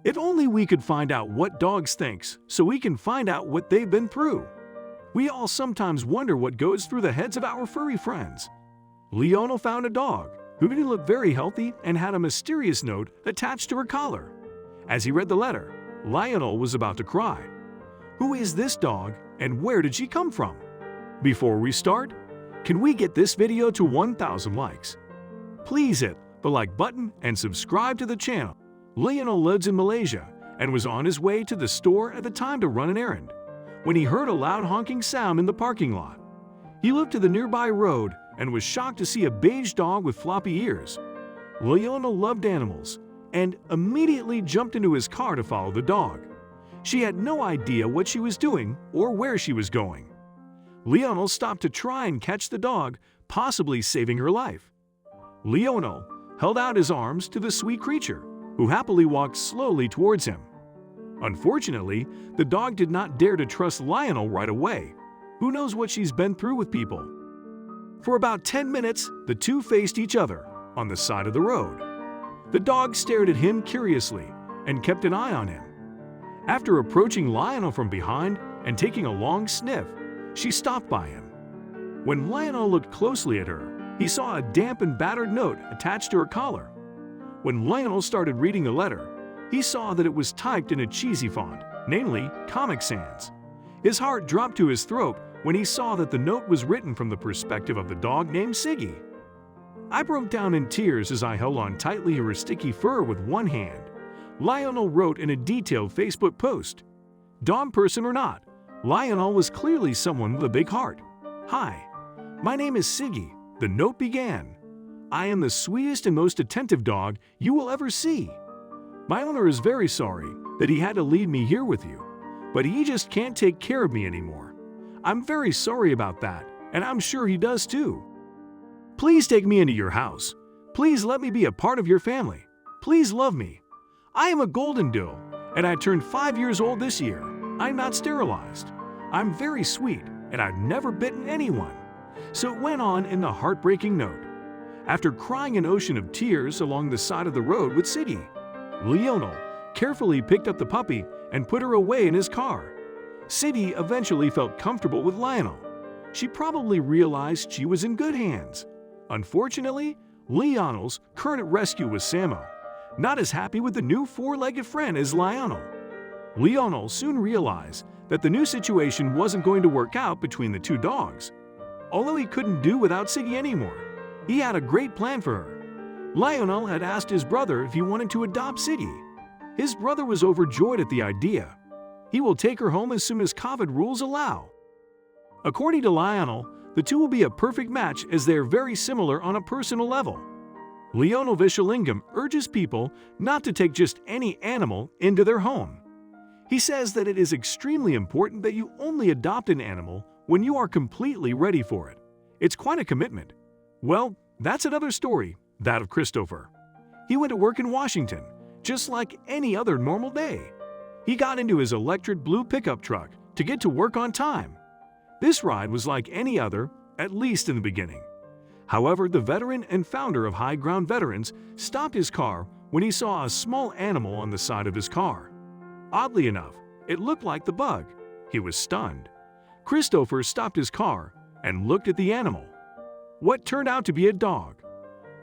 If only we could find out what dogs think so we can find out what they've been through. We all sometimes wonder what goes through the heads of our furry friends. Lionel found a dog who didn't look very healthy and had a mysterious note attached to her collar. As he read the letter, Lionel was about to cry. Who is this dog and where did she come from? Before we start, can we get this video to 1,000 likes? Please hit the like button and subscribe to the channel. Lionel lives in Malaysia and was on his way to the store at the time to run an errand when he heard a loud honking sound in the parking lot. He looked to the nearby road and was shocked to see a beige dog with floppy ears. Lionel loved animals and immediately jumped into his car to follow the dog. She had no idea what she was doing or where she was going. Lionel stopped to try and catch the dog, possibly saving her life. Lionel held out his arms to the sweet creature, who happily walked slowly towards him. Unfortunately, the dog did not dare to trust Lionel right away. Who knows what she's been through with people? For about 10 minutes, the two faced each other on the side of the road. The dog stared at him curiously and kept an eye on him. After approaching Lionel from behind and taking a long sniff, she stopped by him. When Lionel looked closely at her, he saw a damp and battered note attached to her collar. When Lionel started reading the letter, he saw that it was typed in a cheesy font, namely Comic Sans. His heart dropped to his throat when he saw that the note was written from the perspective of the dog named Siggy. I broke down in tears as I held on tightly to her sticky fur with one hand. Lionel wrote in a detailed Facebook post. Dog person or not, Lionel was clearly someone with a big heart. Hi, my name is Siggy, the note began. I am the sweetest and most attentive dog you will ever see. My owner is very sorry that he had to leave me here with you, but he just can't take care of me anymore. I'm very sorry about that, and I'm sure he does too. Please take me into your house. Please let me be a part of your family. Please love me. I am a golden doe, and I turned 5 years old this year. I'm not sterilized. I'm very sweet, and I've never bitten anyone. So it went on in the heartbreaking note. After crying an ocean of tears along the side of the road with Siggy, Lionel carefully picked up the puppy and put her away in his car. Siggy eventually felt comfortable with Lionel. She probably realized she was in good hands. Unfortunately, Lionel's current rescue was Samo, not as happy with the new four-legged friend as Lionel. Lionel soon realized that the new situation wasn't going to work out between the two dogs. Although he couldn't do without Siggy anymore, he had a great plan for her. Lionel had asked his brother if he wanted to adopt Siggy. His brother was overjoyed at the idea. He will take her home as soon as COVID rules allow. According to Lionel, the two will be a perfect match as they are very similar on a personal level. Lionel Vishalingam urges people not to take just any animal into their home. He says that it is extremely important that you only adopt an animal when you are completely ready for it. It's quite a commitment. Well, that's another story, that of Christopher. He went to work in Washington, just like any other normal day. He got into his electric blue pickup truck to get to work on time. This ride was like any other, at least in the beginning. However, the veteran and founder of High Ground Veterans stopped his car when he saw a small animal on the side of his car. Oddly enough, it looked like the bug. He was stunned. Christopher stopped his car and looked at the animal. What turned out to be a dog.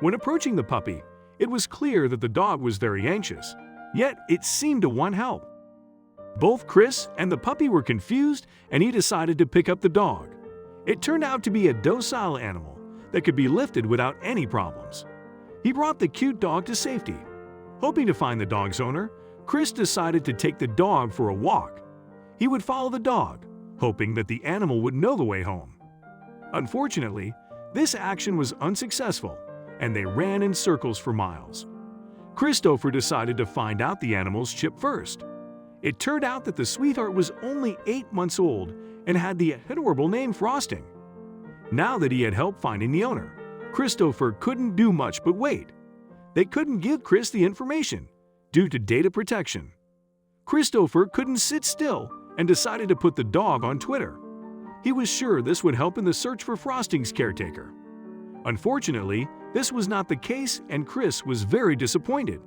When approaching the puppy, it was clear that the dog was very anxious, yet it seemed to want help. Both Chris and the puppy were confused, and he decided to pick up the dog. It turned out to be a docile animal that could be lifted without any problems. He brought the cute dog to safety. Hoping to find the dog's owner, Chris decided to take the dog for a walk. He would follow the dog, hoping that the animal would know the way home. Unfortunately, this action was unsuccessful, and they ran in circles for miles. Christopher decided to find out the animal's chip first. It turned out that the sweetheart was only 8 months old and had the adorable name Frosting. Now that he had help finding the owner, Christopher couldn't do much but wait. They couldn't give Chris the information due to data protection. Christopher couldn't sit still and decided to put the dog on Twitter. He was sure this would help in the search for Frosting's caretaker. Unfortunately, this was not the case, and Chris was very disappointed.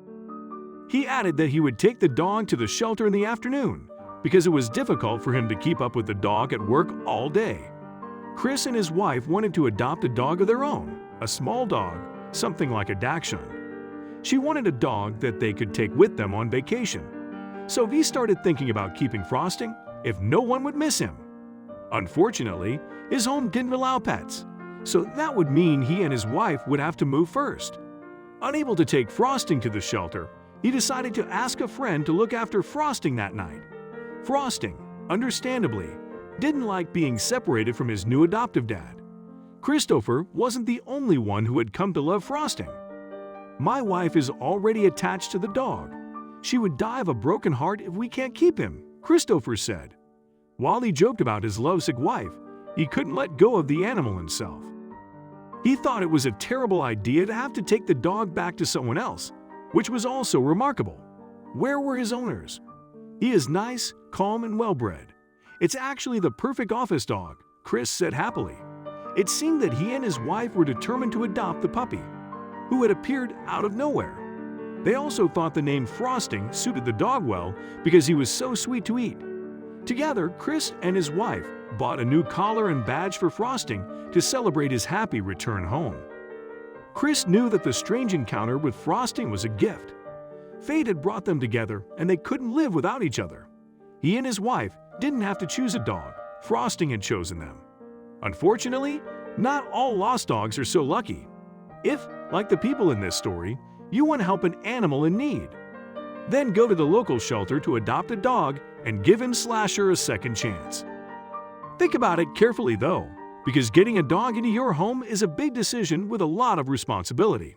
He added that he would take the dog to the shelter in the afternoon because it was difficult for him to keep up with the dog at work all day. Chris and his wife wanted to adopt a dog of their own, a small dog, something like a dachshund. She wanted a dog that they could take with them on vacation. So he started thinking about keeping Frosting if no one would miss him. Unfortunately, his home didn't allow pets, so that would mean he and his wife would have to move first. Unable to take Frosting to the shelter, he decided to ask a friend to look after Frosting that night. Frosting, understandably, didn't like being separated from his new adoptive dad. Christopher wasn't the only one who had come to love Frosting. "My wife is already attached to the dog. She would die of a broken heart if we can't keep him," Christopher said. While he joked about his lovesick wife, he couldn't let go of the animal himself. He thought it was a terrible idea to have to take the dog back to someone else, which was also remarkable. Where were his owners? "He is nice, calm, and well-bred. It's actually the perfect office dog," Chris said happily. It seemed that he and his wife were determined to adopt the puppy, who had appeared out of nowhere. They also thought the name Frosting suited the dog well because he was so sweet to eat. Together, Chris and his wife bought a new collar and badge for Frosting to celebrate his happy return home. Chris knew that the strange encounter with Frosting was a gift. Fate had brought them together and they couldn't live without each other. He and his wife didn't have to choose a dog. Frosting had chosen them. Unfortunately, not all lost dogs are so lucky. If, like the people in this story, you want to help an animal in need, then go to the local shelter to adopt a dog and give him/her a second chance. Think about it carefully though, because getting a dog into your home is a big decision with a lot of responsibility.